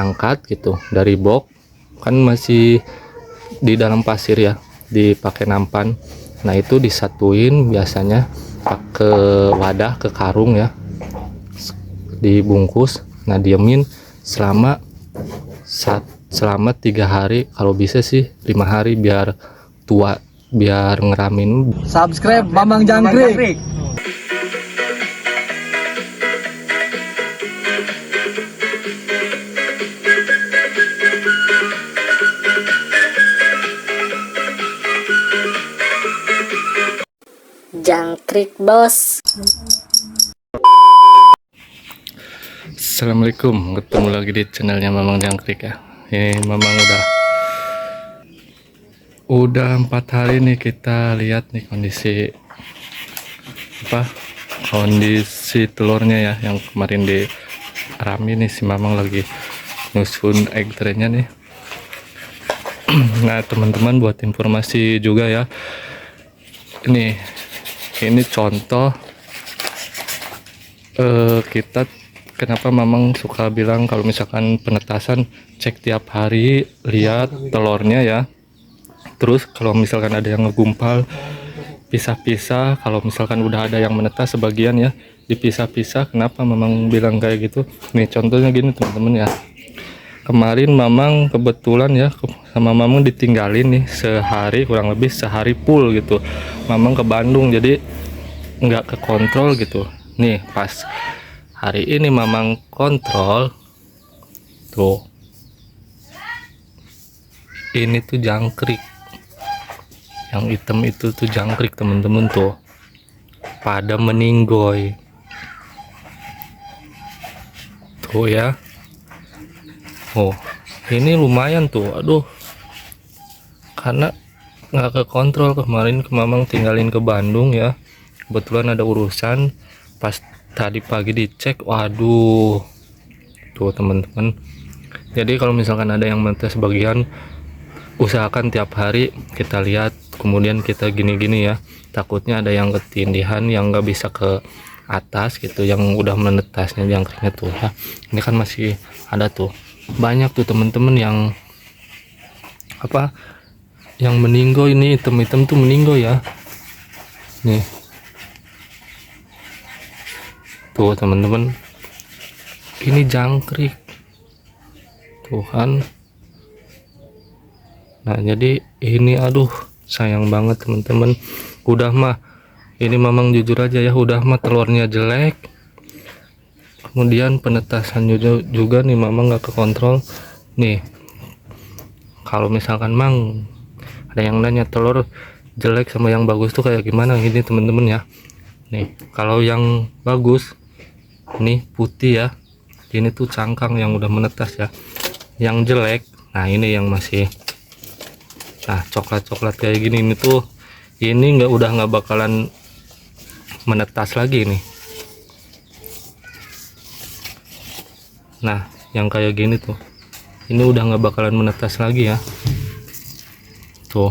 angkat gitu dari box, kan masih di dalam pasir ya, dipakai nampan. Nah itu disatuin biasanya ke wadah, ke karung ya, dibungkus. Nah diemin selama selama 3 hari, kalau bisa sih 5 hari, biar tua, biar ngeramin. Subscribe Mamang Jangkrik. Jangkrik bos. Assalamualaikum, ketemu lagi di channelnya Mamang Jangkrik ya. Ini Mamang udah 4 hari nih kita lihat nih kondisi telurnya ya, yang kemarin di Rami nih si Mamang lagi nyusun egg tray-nya nih. Nah teman-teman, buat informasi juga ya, ini contoh kita kenapa Mamang suka bilang kalau misalkan penetasan cek tiap hari, lihat telurnya ya. Terus kalau misalkan ada yang ngegumpal, pisah-pisah. Kalau misalkan udah ada yang menetas sebagian ya, dipisah-pisah. Kenapa Mamang bilang kayak gitu? Nih contohnya gini teman-teman ya. Kemarin Mamang kebetulan ya, sama Mamang ditinggalin nih sehari, kurang lebih sehari full gitu. Mamang ke Bandung, jadi nggak kekontrol gitu. Nih pas hari ini Mamang kontrol tuh, ini tuh jangkrik, yang hitam itu tuh jangkrik temen-temen tuh, pada meninggoy tuh ya. Oh ini lumayan tuh, aduh, karena nggak kekontrol kemarin Mamang tinggalin ke Bandung ya, kebetulan ada urusan. Pas tadi pagi dicek, waduh tuh teman-teman. Jadi kalau misalkan ada yang menetas sebagian, usahakan tiap hari kita lihat, kemudian kita gini-gini ya, takutnya ada yang ketindihan yang nggak bisa ke atas gitu, yang udah menetasnya jangkriknya tuh ya. Ini kan masih ada tuh, banyak tuh temen-temen yang yang meninggo. Ini hitam-hitam tuh meninggo ya, nih tuh teman-teman, ini jangkrik tuh kan. Nah jadi ini aduh sayang banget teman-teman. Udah mah ini Mamang jujur aja ya, udah mah telurnya jelek, kemudian penetasan juga nih Mamang nggak kekontrol nih. Kalau misalkan Mang ada yang nanya telur jelek sama yang bagus tuh kayak gimana, ini teman-teman ya. Nih kalau yang bagus nih putih ya, ini tuh cangkang yang udah menetas ya. Yang jelek, nah ini yang masih, nah coklat-coklat kayak gini, ini tuh ini udah nggak bakalan menetas lagi nih. Nah yang kayak gini tuh, ini udah nggak bakalan menetas lagi ya. Tuh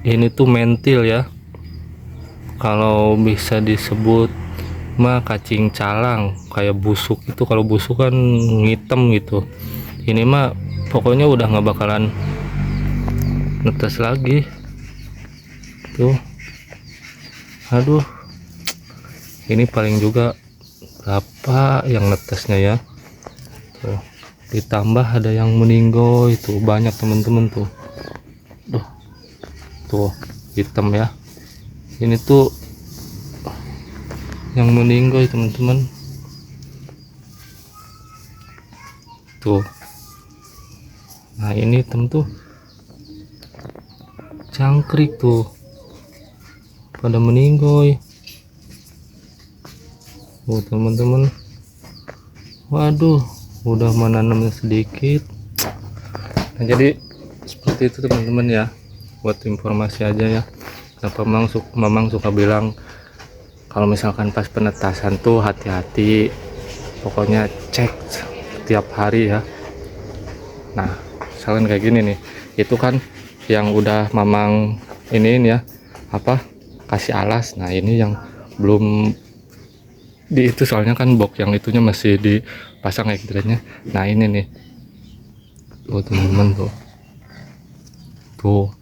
ini tuh mentil ya, kalau bisa disebut mah cacing calang, kayak busuk itu. Kalau busuk kan ngitem gitu, ini mah pokoknya udah nggak bakalan netes lagi tuh. Aduh, ini paling juga berapa yang netesnya ya tuh, ditambah ada yang meninggal itu banyak temen-temen tuh. Tuh hitam ya, ini tuh yang meninggal teman-teman tuh. Nah ini hitam tuh jangkrik tuh pada meninggoy. Oh teman-teman, waduh udah menanamnya sedikit. Nah jadi seperti itu teman-teman ya, buat informasi aja ya. Kenapa Mamang suka bilang kalau misalkan pas penetasan tuh hati-hati, pokoknya cek tiap hari ya. Nah misalkan kayak gini nih, itu kan yang udah Mamang ini ya kasih alas. Nah ini yang belum di itu, soalnya kan box yang itunya masih dipasang kayak gitu. Nah ini nih tuh teman-teman, tuh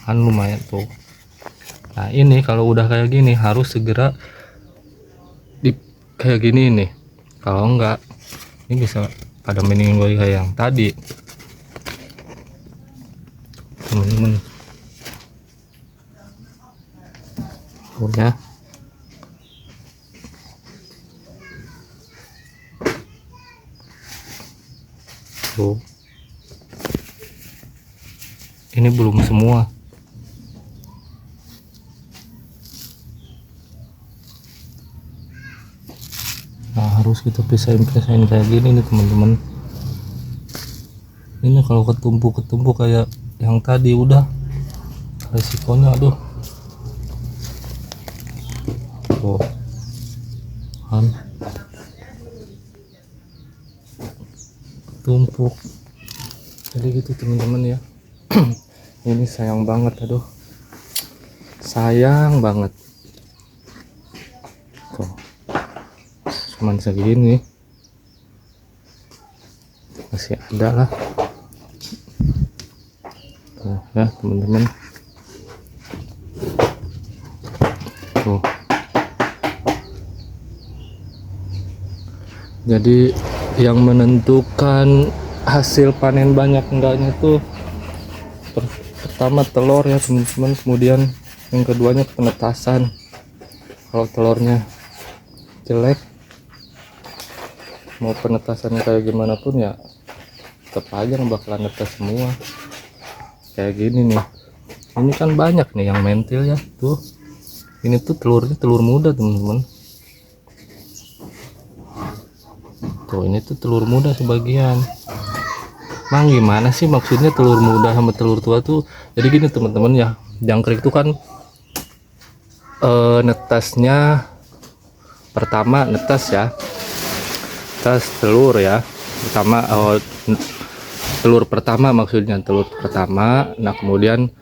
kan lumayan tuh. Nah ini kalau udah kayak gini harus segera di kayak gini nih, kalau enggak ini bisa pada meninggal kayak yang tadi teman-teman. Ya tuh, ini belum semua. Nah harus kita pisahin kayak gini nih teman-teman. Ini kalau ketumpuk kayak yang tadi udah resikonya aduh. Tuh kan tumpuk, jadi gitu teman-teman ya. Ini sayang banget, aduh sayang banget. Tuh cuman segini masih ada lah. Tuh ya teman-teman, tuh jadi yang menentukan hasil panen banyak enggaknya tuh pertama telur ya teman-teman, kemudian yang keduanya penetasan. Kalau telurnya jelek, mau penetasannya kayak gimana pun ya tetap aja bakalan netas semua kayak gini nih. Ini kan banyak nih yang mentil ya, tuh ini tuh telurnya telur muda teman-teman. Tuh ini tuh telur muda sebagian. Mang gimana sih maksudnya telur muda sama telur tua tuh? Jadi gini teman-teman ya, jangkrik itu kan netasnya pertama netas ya, netas telur ya pertama, telur pertama maksudnya telur pertama. Nah kemudian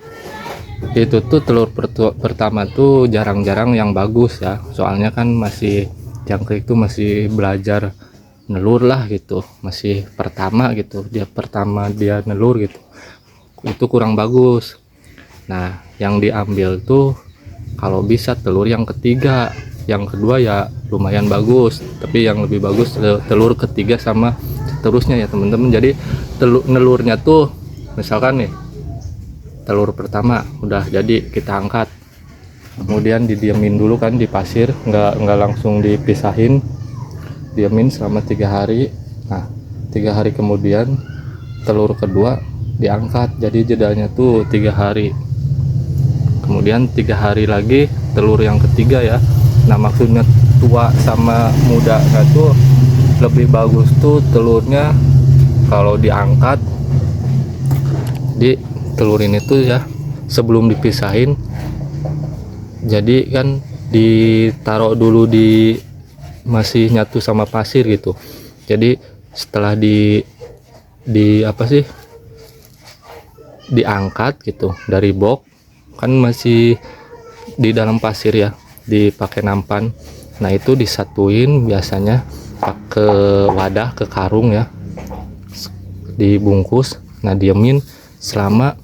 itu tuh telur pertama tuh jarang-jarang yang bagus ya, soalnya kan masih jangkrik tuh masih belajar nelur lah gitu, masih pertama gitu, dia pertama dia nelur gitu, itu kurang bagus. Nah yang diambil tuh kalau bisa telur yang ketiga, yang kedua ya lumayan bagus, tapi yang lebih bagus telur ketiga sama seterusnya ya teman-teman. Jadi nelurnya tuh misalkan nih telur pertama udah jadi kita angkat, kemudian didiamin dulu kan di pasir, nggak langsung dipisahin, diamin selama 3 hari. Nah 3 hari kemudian telur kedua diangkat, jadi jedanya tuh 3 hari, kemudian 3 hari lagi telur yang ketiga ya. Nah maksudnya tua sama muda tuh lebih bagus tuh telurnya kalau diangkat di telur ini tuh ya sebelum dipisahin, jadi kan ditaruh dulu di masih nyatu sama pasir gitu. Jadi setelah di apa sih diangkat gitu dari box, kan masih di dalam pasir ya, dipakai nampan. Nah itu disatuin biasanya pakai wadah, ke karung ya, dibungkus. Nah diemin selama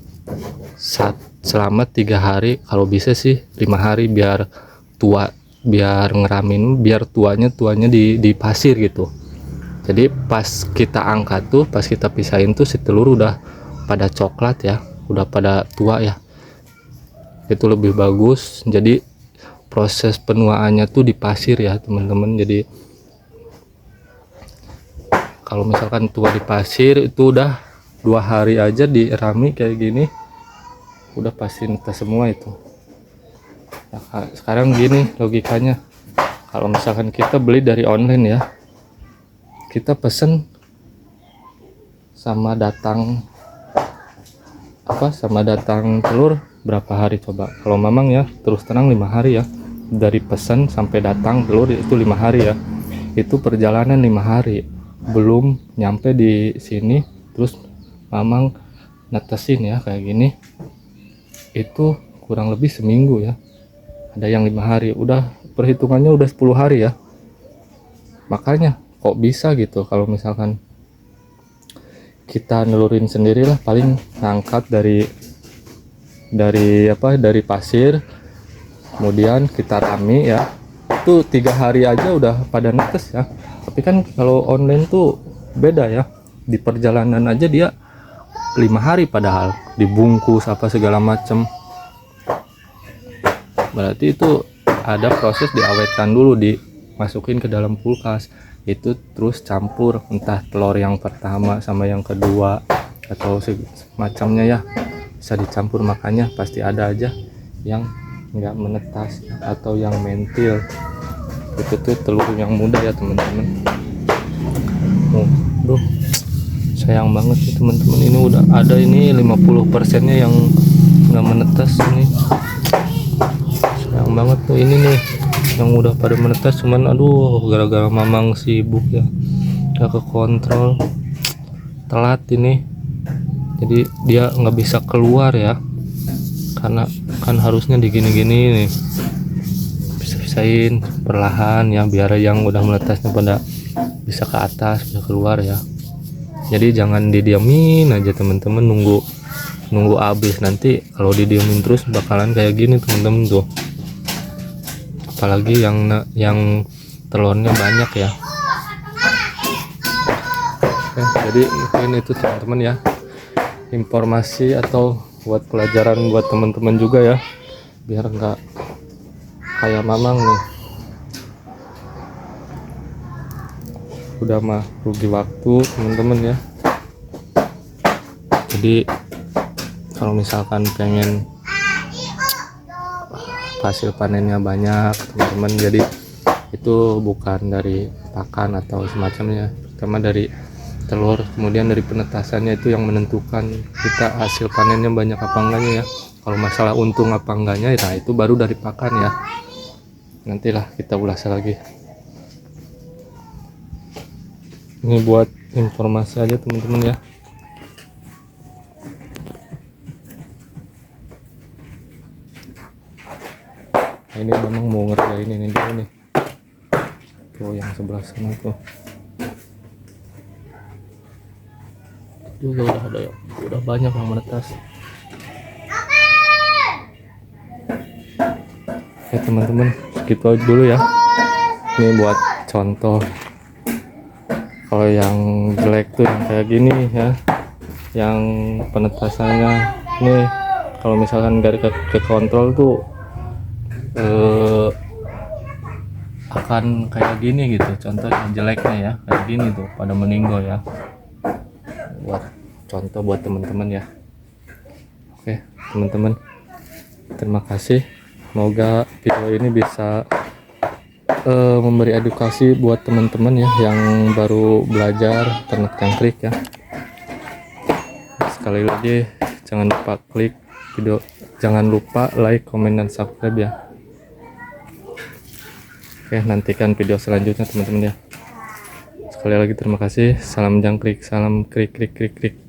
3 hari, kalau bisa sih 5 hari biar tua, biar ngeramin, biar tuanya di pasir gitu. Jadi pas kita angkat tuh, pas kita pisahin tuh si telur udah pada coklat ya, udah pada tua ya, itu lebih bagus. Jadi proses penuaannya tuh di pasir ya teman-teman. Jadi kalau misalkan tua di pasir itu udah 2 hari aja dirami kayak gini udah pasti netas semua itu. Nah, sekarang gini logikanya, kalau misalkan kita beli dari online ya, kita pesen sama datang telur berapa hari coba? Kalau Mamang ya terus terang 5 hari ya, dari pesan sampai datang telur itu 5 hari ya. Itu perjalanan 5 hari, belum nyampe di sini terus Mamang netesin ya kayak gini, itu kurang lebih seminggu ya. Ada yang 5 hari, udah perhitungannya udah 10 hari ya. Makanya kok bisa gitu kalau misalkan kita nelurin sendirilah, paling ngangkat dari pasir, kemudian kita rami ya, itu 3 hari aja udah pada netes ya. Tapi kan kalau online tuh beda ya, di perjalanan aja dia 5 hari padahal dibungkus apa segala macem. Berarti itu ada proses diawetkan dulu, dimasukin ke dalam kulkas, itu terus campur entah telur yang pertama sama yang kedua atau semacamnya ya, bisa dicampur. Makanya pasti ada aja yang nggak menetas atau yang mentil. Itu tuh telur yang muda ya teman-teman. Duh, sayang banget nih teman-teman, ini udah ada ini 50% nya yang nggak menetas ini. Sayang banget tuh ini nih yang udah pada menetas, cuman aduh gara-gara Mamang sibuk ya, gak ke kontrol, telat ini, jadi dia nggak bisa keluar ya, karena kan harusnya digini-gini nih, bisa-bisain perlahan ya, biar yang udah menetasnya pada bisa ke atas, bisa keluar ya. Jadi jangan didiamin aja teman-teman, nunggu habis, nanti kalau didiamin terus bakalan kayak gini teman-teman tuh. Apalagi yang telurnya banyak ya. Jadi mungkin itu teman-teman ya, informasi atau buat pelajaran buat teman-teman juga ya, biar nggak kayak Mamang nih, udah mah rugi waktu teman-teman ya. Jadi kalau misalkan pengen hasil panennya banyak teman-teman, jadi itu bukan dari pakan atau semacamnya, pertama dari telur, kemudian dari penetasannya itu yang menentukan kita hasil panennya banyak apa enggaknya ya. Kalau masalah untung apa enggaknya, nah itu baru dari pakan ya, nantilah kita ulas lagi. Ini buat informasi aja teman-teman ya. Nah, ini Mamang mau ngerjain ini dulu nih, tuh yang sebelah sana tuh juga udah ada ya, udah banyak yang menetas. Oke teman-teman, segitu aja dulu ya, ini buat contoh. Kalau yang jelek tuh yang kayak gini ya, yang penetasannya nih, kalau misalkan gak ke kontrol tuh akan kayak gini gitu. Contohnya jeleknya ya kayak gini tuh, pada meninggal ya. Buat contoh buat teman-teman ya. Oke teman-teman, terima kasih, semoga video ini bisa memberi edukasi buat teman-teman ya yang baru belajar ternak jangkrik ya. Sekali lagi jangan lupa klik video, jangan lupa like, komen, dan subscribe ya. Oke, nantikan video selanjutnya teman-teman ya. Sekali lagi terima kasih. Salam jangkrik, salam krik krik krik krik.